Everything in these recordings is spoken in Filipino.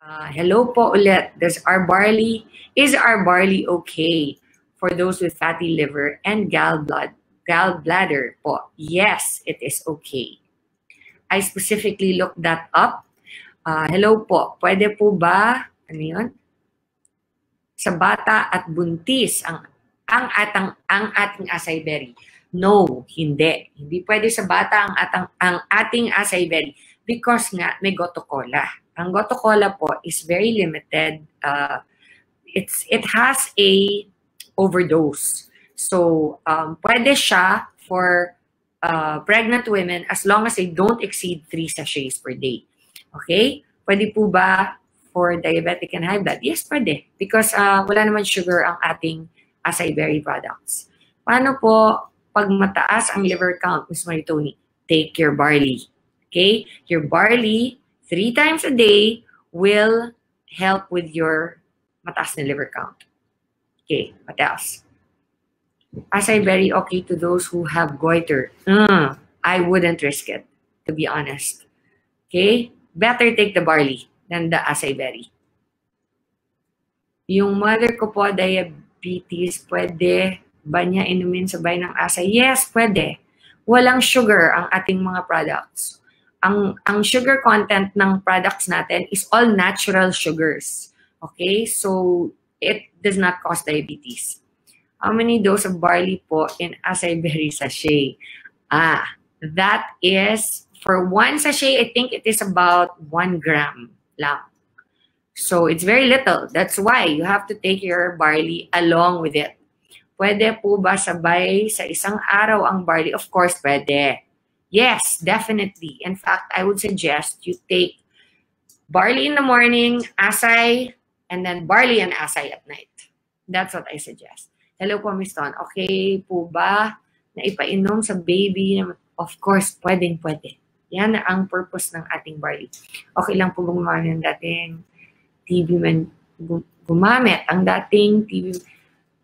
Hello po ulit. Is our barley okay for those with fatty liver and gallbladder po? Yes, it is okay. I specifically looked that up. Hello po. Pwede po ba, ano yun? Sa bata at buntis ang ating acai berry? No, hindi. Hindi pwede sa bata ang ating acai berry because nga may goto cola. Ang goto cola po is very limited. It has a overdose. So, pwede siya for pregnant women as long as they don't exceed 3 sachets per day. Okay? Pwede po ba for diabetic and high blood? Yes, pwede. Because wala naman sugar ang ating acai berry products. Paano po pag mataas ang liver count, Ms. Maritoni? Take your barley. Okay? Your barley 3 times a day will help with your mataas na liver count. Okay, what else? Acai berry okay to those who have goiter? I wouldn't risk it, to be honest. Okay? Better take the barley than the acai berry. Yung mother ko po, diabetes, pwede ba niya inumin sabay ng acai? Yes, pwede. Walang sugar ang ating mga products. Ang sugar content ng products natin is all natural sugars. Okay? So, it does not cause diabetes. How many dose of barley po in acai berry sachet? That is, for 1 sachet, I think it is about 1 gram lang. So, it's very little. That's why you have to take your barley along with it. Pwede po ba sabay sa isang araw ang barley? Of course, pwede. Yes, definitely. In fact, I would suggest you take barley in the morning, acai, and then barley and acai at night. That's what I suggest. Hello po, Ms. Ton. Okay po ba na ipainom sa baby? Of course, pwede. Yan ang purpose ng ating barley. Okay lang po gumamit ng dating TB gumamit ang dating TB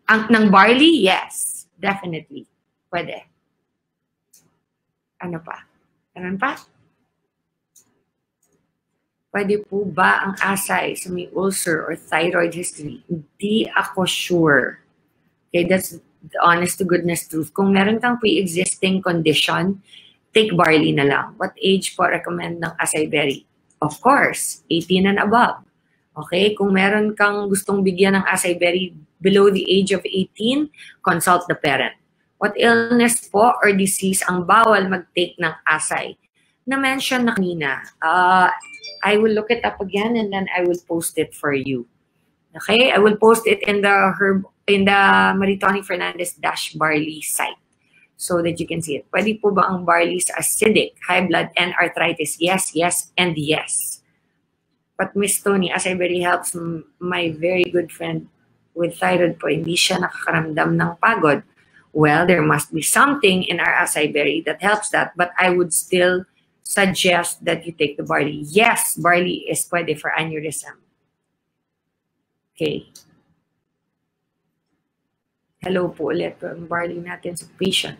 ng barley? Yes, definitely. Pwede. Ano pa? Ano pa? Pwede po ba ang acai sa may ulcer or thyroid history? Hindi ako sure. Okay, that's the honest to goodness truth. Kung meron kang pre-existing condition, take barley na lang. What age po recommend ng acai berry? Of course, 18 and above. Okay, kung meron kang gustong bigyan ng acai berry below the age of 18, consult the parent. What illness po or disease ang bawal mag-take ng acai? Na-mention na kanina. I will look it up again and then I will post it for you. Okay? I will post it in the Maritoni Fernandez -barley site so that you can see it. Pwede po ba ang barley sa acidic, high blood, and arthritis? Yes, yes, and yes. But Miss Tony, acai berry helps my very good friend with thyroid po. Hindi siya nakakaramdam ng pagod. Well, there must be something in our acai berry that helps that, but I would still suggest that you take the barley. Yes, barley is pwede for aneurysm. Okay. Hello po ulit. Ang barley natin sa patient.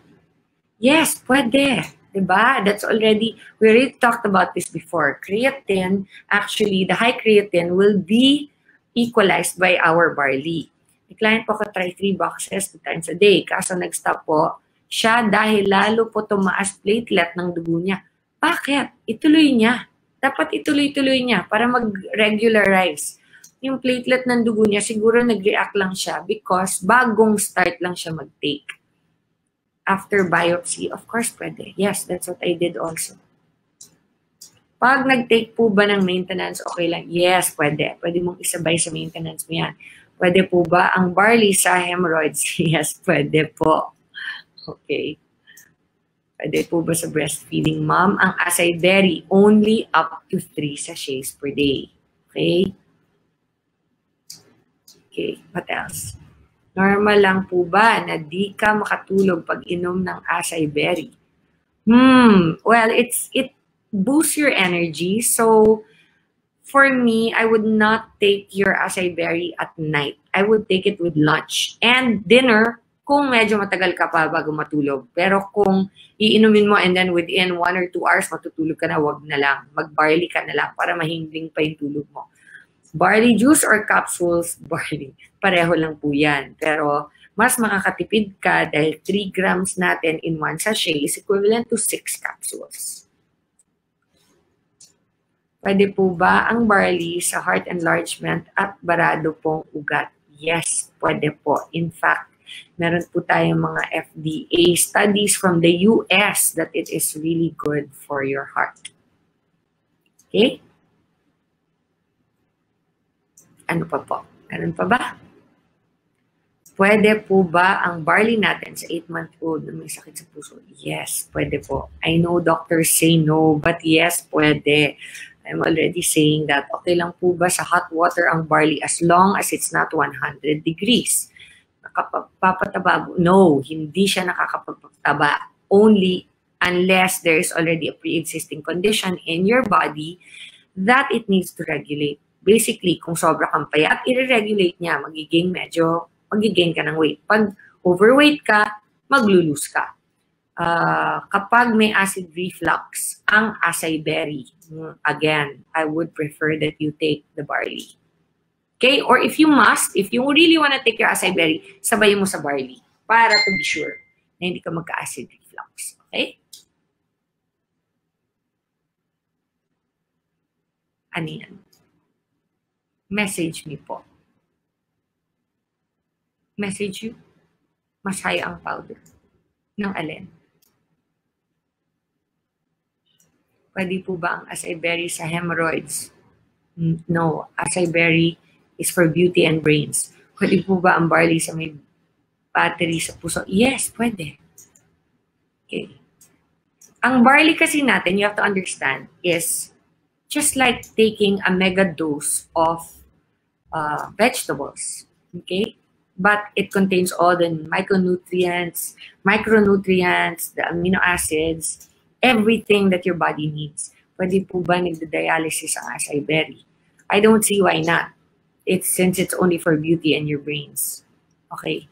Yes, pwede. Diba? That's already, we already talked about this before. Creatine, actually, the high creatine will be equalized by our barley. The client po ko try 3 boxes 2 times a day. Kaso nag-stop po siya dahil lalo po tumaas platelet ng dugo niya. Bakit? Ituloy niya. Dapat ituloy-tuloy niya para mag-regularize. Yung platelet ng dugo niya, siguro nag-react lang siya because bagong start lang siya mag-take. After biopsy, of course, pwede. Yes, that's what I did also. Pag nag-take po ba ng maintenance, okay lang? Yes, pwede. Pwede mong isabay sa maintenance mo yan. Pwede po ba ang barley sa hemorrhoids? Yes, pwede po. Okay. Pwede po ba sa breastfeeding mom? Ang acai berry, only up to 3 sachets per day. Okay? Okay, what else? Normal lang po ba na di ka makatulog pag inom ng acai berry? Well, it boosts your energy. So, for me, I would not take your acai berry at night. I would take it with lunch and dinner kung medyo matagal ka pa bago matulog. Pero kung iinumin mo and then within 1 or 2 hours matutulog ka na, wag na lang. Mag-barley ka na lang para mahingling pa yung tulog mo. Barley juice or capsules, barley, pareho lang po yan. Pero mas makakatipid ka dahil 3 grams natin in 1 sachet is equivalent to 6 capsules. Pwede po ba ang barley sa heart enlargement at barado pong ugat? Yes, pwede po. In fact, meron po tayong mga FDA studies from the US that it is really good for your heart. Okay? Ano pa po? Meron pa ba? Pwede po ba ang barley natin sa 8-month-old na may sakit sa puso? Yes, pwede po. I know doctors say no, but yes, pwede. I'm already saying that okay lang po ba sa hot water ang barley as long as it's not 100 degrees. Nakapagpapataba? No, hindi siya nakakapagpataba. Only unless there is already a pre-existing condition in your body that it needs to regulate. Basically, kung sobra kang payat, i-regulate niya, magiging ka ng weight. Pag overweight ka, maglulose ka. Kapag may acid reflux, ang acai berry, again, I would prefer that you take the barley. Okay? Or if you really want to take your acai berry, sabayin mo sa barley para to be sure na hindi ka magka-acid reflux. Okay? Ano yan? Message me po. Message you? Masaya ang powder. Ng alin? Pwede po ba ang acai berry sa hemorrhoids? No. Acai berry is for beauty and brains. Pwede po ba ang barley sa may battery sa puso? Yes, pwede. Okay. Ang barley kasi natin, you have to understand, is just like taking a mega dose of vegetables. Okay? But it contains all the micronutrients, the amino acids, everything that your body needs. Pwede po ba nagda-dialysis ang acai berry? I don't see why not. Since it's only for beauty and your brains. Okay.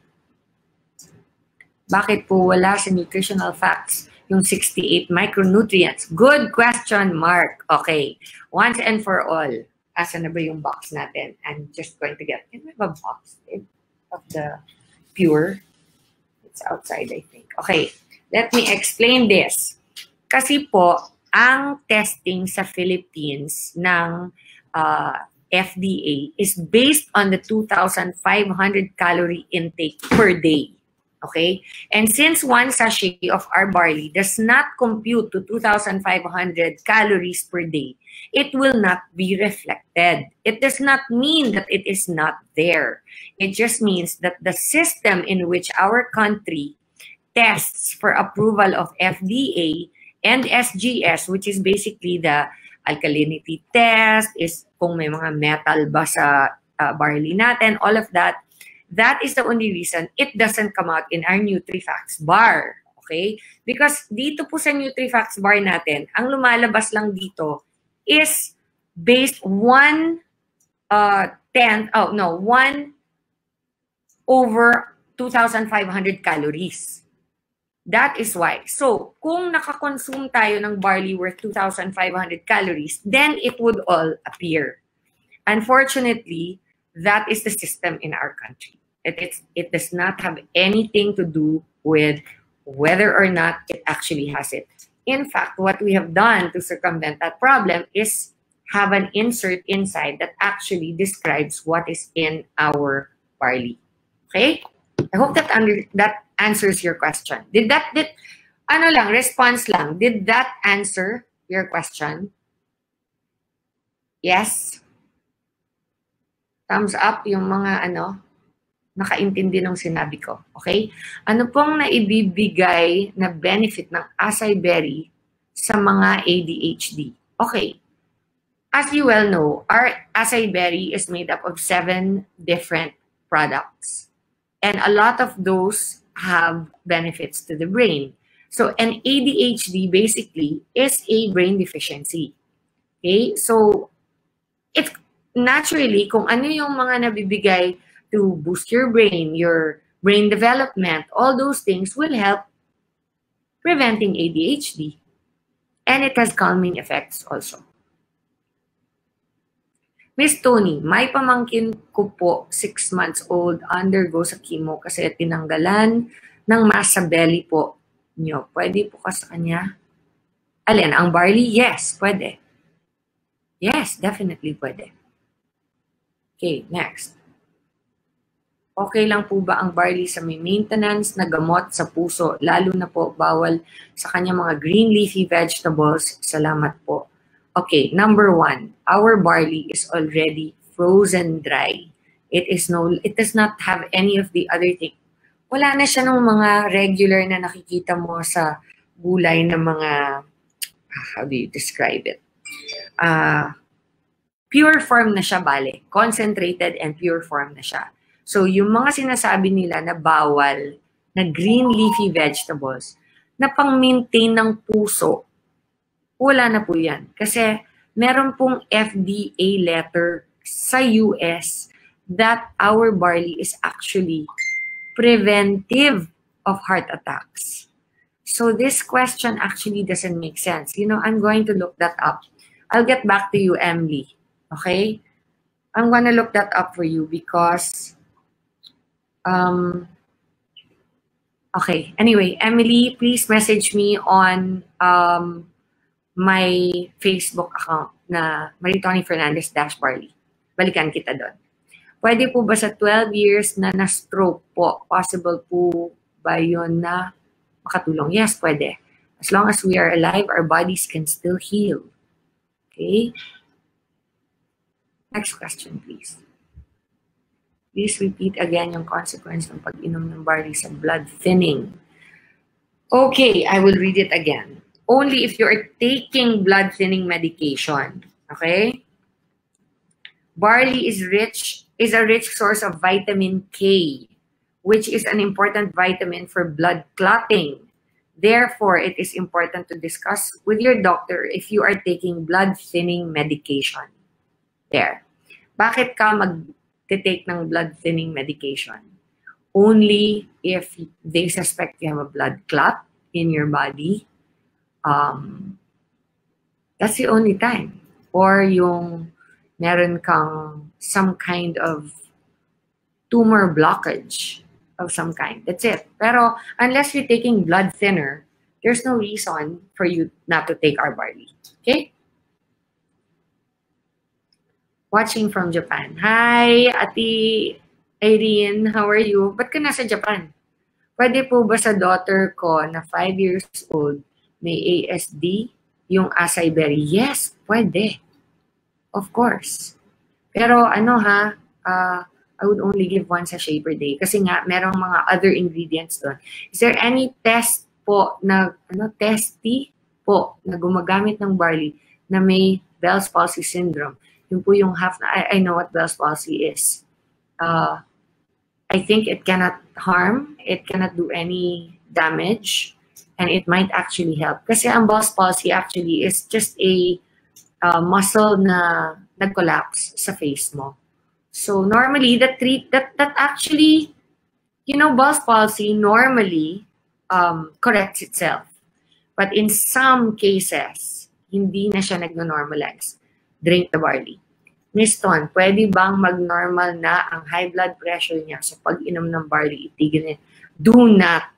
Bakit po wala sa nutritional facts yung 68 micronutrients? Good question, Mark. Okay. Once and for all, asan na ba yung box natin? I'm just going to get, can we have a box of the pure? It's outside, I think. Okay. Let me explain this. Kasi po, ang testing sa Philippines ng FDA is based on the 2,500 calorie intake per day. Okay? And since 1 sachet of our barley does not compute to 2,500 calories per day, it will not be reflected. It does not mean that it is not there. It just means that the system in which our country tests for approval of FDA and SGS, which is basically the alkalinity test, is kung may mga metal ba sa barley natin, all of that. That is the only reason it doesn't come out in our NutriFacts bar. Okay? Because dito po sa NutriFacts bar natin, ang lumalabas lang dito is based 1 over 2,500 calories. That is why. So, kung nakakonsume tayo ng barley worth 2,500 calories, then it would all appear. Unfortunately, that is the system in our country. It does not have anything to do with whether or not it actually has it. In fact, what we have done to circumvent that problem is have an insert inside that actually describes what is in our barley. Okay? I hope that answers your question. Response lang. Did that answer your question? Yes? Thumbs up yung mga nakaintindi ng sinabi ko. Okay? Ano pong naibibigay na benefit ng acai berry sa mga ADHD? Okay. As you well know, our acai berry is made up of 7 different products. And a lot of those have benefits to the brain. So an ADHD basically is a brain deficiency. Okay? So it's naturally, kung ano yung mga nabibigay to boost your brain development, all those things will help preventing ADHD. And it has calming effects also. Miss Tony, may pamangkin ko po, 6 months old, undergo sa chemo kasi tinanggalan ng mass sa belly po nyo. Pwede po ka sa kanya? Alin, ang barley? Yes, pwede. Yes, definitely pwede. Okay, next. Okay lang po ba ang barley sa may maintenance na gamot sa puso? Lalo na po bawal sa kanya mga green leafy vegetables. Salamat po. Okay, number 1, our barley is already frozen dry. It does not have any of the other thing. Wala na siya ng mga regular na nakikita mo sa gulay na mga, how do you describe it? Pure form na siya, bale. Concentrated and pure form na siya. So, yung mga sinasabi nila na bawal na green leafy vegetables na pang-maintain ng puso, wala na po yan. Kasi meron pong FDA letter sa US that our barley is actually preventive of heart attacks. So this question actually doesn't make sense. You know, I'm going to look that up. I'll get back to you, Emily. Okay? I'm gonna look that up for you because okay. Anyway, Emily, please message me on my Facebook account na Maritoni Fernandez -Barley. Balikan kita doon. Pwede po ba sa 12 years na na-stroke po? Possible po ba yun na makatulong? Yes, pwede. As long as we are alive, our bodies can still heal. Okay? Next question, please. Please repeat again yung consequence ng pag-inom ng barley sa blood thinning. Okay, I will read it again. Only if you are taking blood thinning medication. Okay? Barley is a rich source of vitamin K, which is an important vitamin for blood clotting. Therefore, it is important to discuss with your doctor if you are taking blood thinning medication. There. Bakit ka mag-take ng blood thinning medication? Only if they suspect you have a blood clot in your body. That's the only time. Or yung meron kang some kind of tumor blockage of some kind. That's it. Pero unless you're taking blood thinner, there's no reason for you not to take our barley. Okay? Watching from Japan. Hi, Ate Irene. How are you? Ba't ka nasa Japan? Pwede po ba sa daughter ko na 5 years old may ASD yung acai berry? Yes, pwede. Of course. Pero ano ha, I would only give 1 sachet per day kasi nga merong mga other ingredients doon. Is there any test po na testy po na gumagamit ng barley na may Bell's palsy syndrome? Yun po yung I know what Bell's palsy is. I think it cannot harm, it cannot do any damage, and it might actually help. Kasi ang Bell's palsy actually is just a muscle na nag-collapse sa face mo. So normally, that actually, you know, Bell's palsy normally corrects itself. But in some cases, hindi na siya nag-normalize. Drink the barley. Miss Ton, pwede bang mag-normal na ang high blood pressure niya sa pag-inom ng barley? Itigil niya. Do not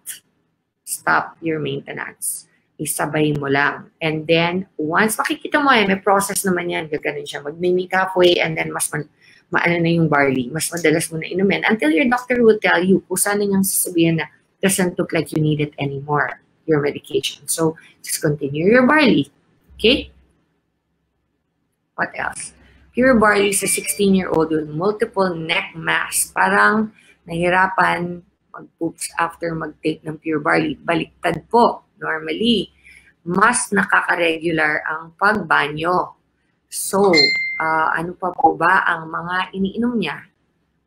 stop your maintenance. Isabay mo lang. And then, once makikita mo may process naman yan. Gaganon siya. Mag-mimic halfway and then mas maano na yung barley. Mas madalas mo na inumin. Until your doctor will tell you kung saan niyang sasabihin na doesn't look like you need it anymore, your medication. So, just continue your barley. Okay? What else? Pure barley sa 16-year-old with multiple neck mass. Parang nahirapan mag-poops after mag-take ng pure barley. Baliktad po. Normally, mas nakaka-regular ang pagbanyo. So, ano pa po ba ang mga iniinom niya?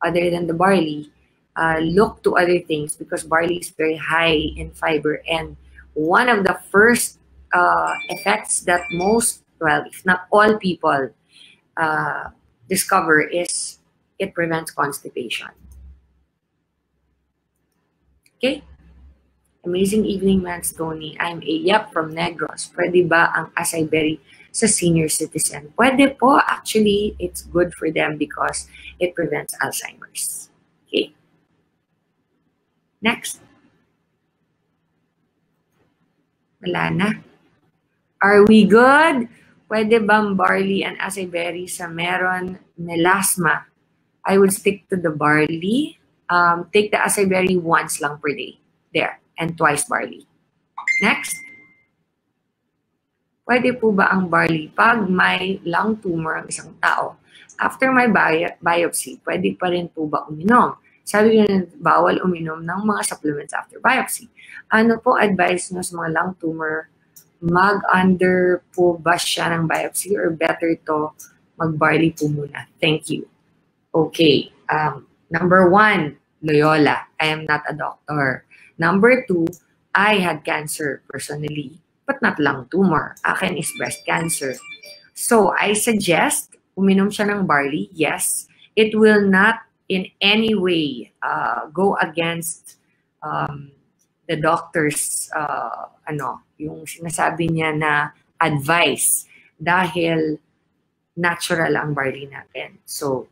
Other than the barley, look to other things because barley is very high in fiber. And one of the first effects that most, well, if not all people discover is it prevents constipation. Okay? Amazing evening, Mans Tony. I'm a Yap from Negros. Pwede ba ang acai berry sa senior citizen. Pwede po. Actually, it's good for them because it prevents Alzheimer's. Okay. Next. Wala na. Are we good? Pwede bang barley and acai berry sa meron melasma? I would stick to the barley. Take the acai berry once lang per day. There. And twice barley. Next. Pwede po ba ang barley pag may lung tumor ang isang tao? After my biopsy, pwede pa rin po ba uminom? Sabi nyo, bawal uminom ng mga supplements after biopsy. Ano po advice nyo sa mga lung tumor? Mag-under po ba siya ng biopsy or better to mag-barley po muna? Thank you. Okay. Number 1, Loyola. I am not a doctor. Number 2, I had cancer personally, but not lung tumor. Akin is breast cancer. So, I suggest uminom siya ng barley. Yes, it will not in any way go against the doctor's yung sinasabi niya na advice dahil natural ang barley natin. So,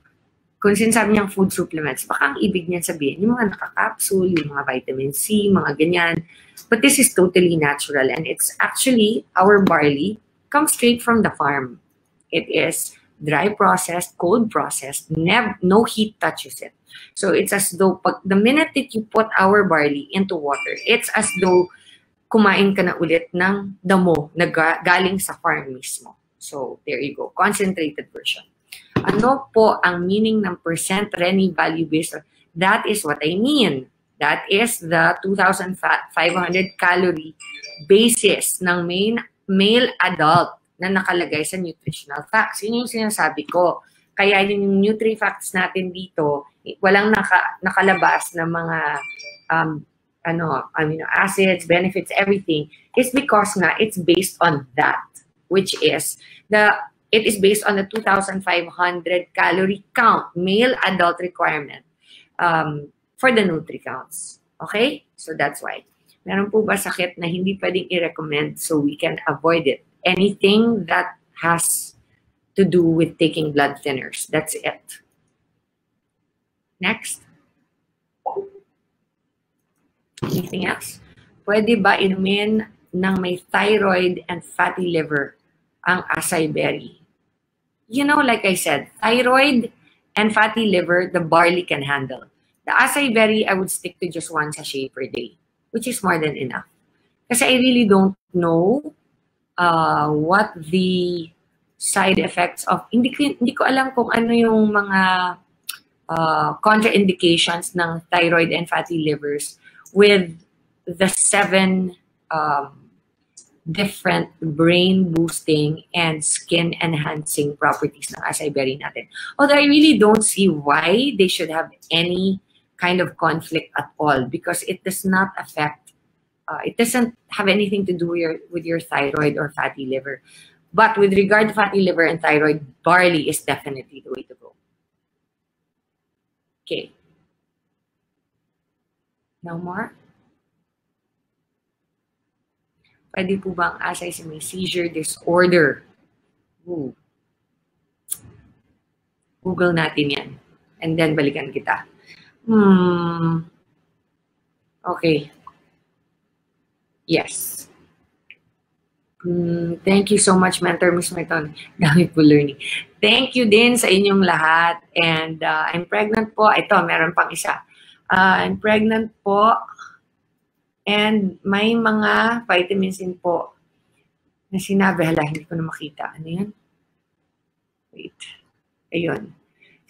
kung sinasabi niyang food supplements, baka ang ibig niya sabihin, yung mga nakakapsule, yung mga vitamin C, mga ganyan. But this is totally natural and it's actually, our barley comes straight from the farm. It is dry processed, cold processed, no heat touches it. So it's as though, the minute that you put our barley into water, it's as though kumain ka na ulit ng damo na galing sa farm mismo. So there you go, concentrated version. Ano po ang meaning ng percent Rennie value based? That is what I mean. That is the 2,500 calorie basis ng male adult na nakalagay sa nutritional facts. Yun yung sinasabi ko. Kaya yung Nutri-Facts natin dito, walang nakalabas na mga amino acids, benefits, everything. It's because nga it's based on that, which is it is based on the 2,500 calorie count, male adult requirement for the Nutri-Counts. Okay? So that's why. Meron po ba sakit na hindi pwedeng i-recommend so we can avoid it? Anything that has to do with taking blood thinners. That's it. Next. Anything else? Pwede ba inumin ng may thyroid and fatty liver ang acai berry? You know, like I said, thyroid and fatty liver, the barley can handle. The acai berry, I would stick to just 1 sachet per day, which is more than enough. Kasi I really don't know what the side effects of, hindi ko alam kung ano yung mga contraindications ng thyroid and fatty livers with the 7 different brain boosting and skin enhancing properties ng acai berry natin. Although I really don't see why they should have any kind of conflict at all because it does not affect, it doesn't have anything to do with your thyroid or fatty liver. But with regard to fatty liver and thyroid, barley is definitely the way to go. Okay. No more? Pwede po ba ang acai sa may seizure disorder? Ooh. Google natin yan. And then balikan kita. Okay. Yes. Thank you so much, Mentor Miss Maritoni. Dami po learning. Thank you din sa inyong lahat. And I'm pregnant po. Ito, meron pang isa. I'm pregnant po. And may mga vitamins din po na sinabi. Hala, hindi ko na makita. Ano yan? Wait. Ayun.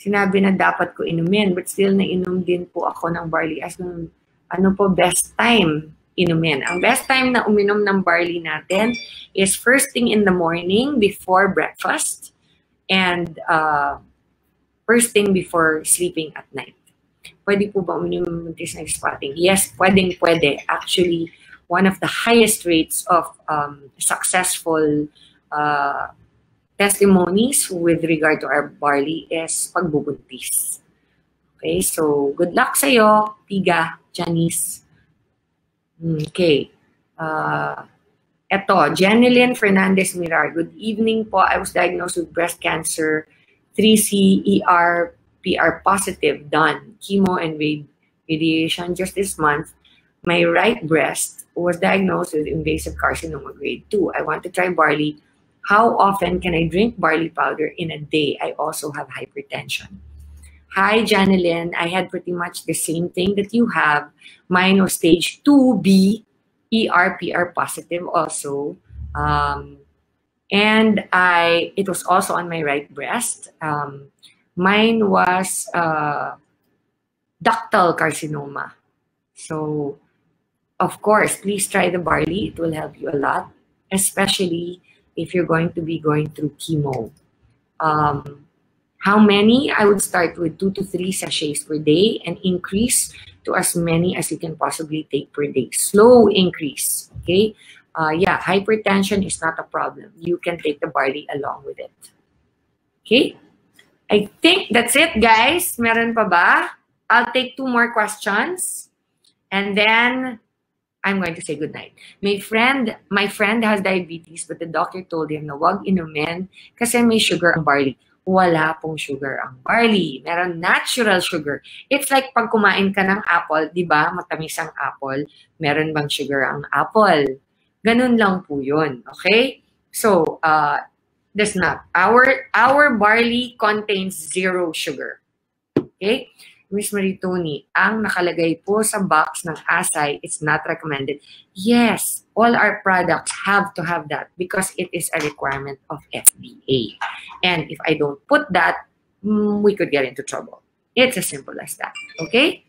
Sinabi na dapat ko inumin. But still, nainom din po ako ng barley. As nung, ano po, best time inumin. Ang best time na uminom ng barley natin is first thing in the morning before breakfast and first thing before sleeping at night. Pwede po ba uminom ng night spotting? Yes, pwede. Actually, one of the highest rates of successful testimonies with regard to our barley is pagbubuntis. Okay, so good luck sa'yo, Tiga, Janice. Okay. Eto, Jenilyn Fernandez Mirar. Good evening po. I was diagnosed with breast cancer, 3C PR positive, done. Chemo and radiation just this month. My right breast was diagnosed with invasive carcinoma grade 2. I want to try barley. How often can I drink barley powder in a day? I also have hypertension. Hi, Janelyn. I had pretty much the same thing that you have. Mine was stage 2B, PR positive also. And it was also on my right breast. Mine was ductal carcinoma. So, of course, please try the barley. It will help you a lot, especially if you're going to be going through chemo. How many? I would start with 2 to 3 sachets per day and increase to as many as you can possibly take per day. Slow increase, okay? Yeah, hypertension is not a problem. You can take the barley along with it. Okay? I think that's it, guys. Meron pa ba? I'll take 2 more questions and then I'm going to say goodnight. My friend has diabetes but the doctor told him na wag inumin kasi may sugar ang barley. Wala pong sugar ang barley. Meron natural sugar. It's like pag kumain ka ng apple, di ba? Matamis ang apple. Meron bang sugar ang apple? Ganun lang po yun. Okay? So, there's not. Our barley contains 0 sugar. Okay? Miss Maritoni, ang nakalagay po sa box ng acai, it's not recommended. Yes, all our products have to have that because it is a requirement of FDA. And if I don't put that, we could get into trouble. It's as simple as that. Okay?